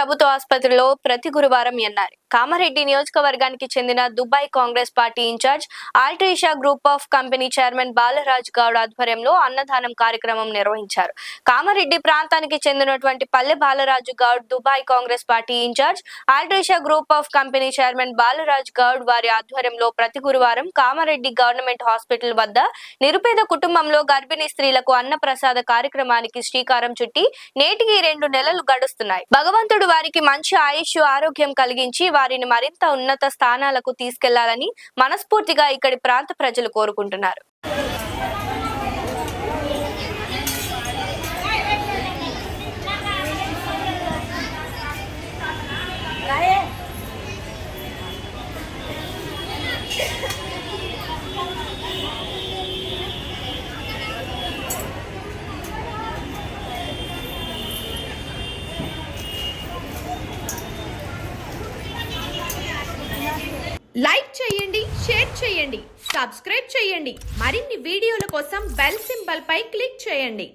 ప్రభుత్వ ఆసుపత్రిలో ప్రతి గురువారం ఎన్ఆర్ కామారెడ్డి నియోజకవర్గానికి చెందిన దుబాయ్ కాంగ్రెస్ పార్టీ ఇన్ఛార్జ్ ఆల్ట్రీషా group of company chairman Balaraj Goud ఆధ్వర్యంలో అన్నదానం కార్యక్రమం నిర్వహించారు. కామారెడ్డి ప్రాంతానికి చెందినటువంటి Palle Balaraju Goud Dubai Congress party in charge ఆల్ట్రీషా group of company chairman Balaraj Goud వారి ఆధ్వర్యంలో ప్రతి గురువారం కామారెడ్డి గవర్నమెంట్ హాస్పిటల్ వద్ద నిరుపేద కుటుంబంలో గర్భిణీ స్త్రీలకు అన్నప్రసాద కార్యక్రమానికి శ్రీకారం చుట్టి నేటికి 2 నెలలు గడుస్తున్నాయి. భగవంతుడు వారికి మంచి ఆయుష్ ఆరోగ్యం కలిగించి వారిని మరింత ఉన్నత స్థానాలకు తీసుకెళ్లాలని మనస్ఫూర్తిగా ఇక్కడి ప్రాంత ప్రజలు కోరుకుంటున్నారు. లైక్ చేయండి, షేర్ చేయండి, సబ్స్క్రైబ్ చేయండి. మరిన్ని వీడియోల కోసం బెల్ సింబల్ పై క్లిక్ చేయండి.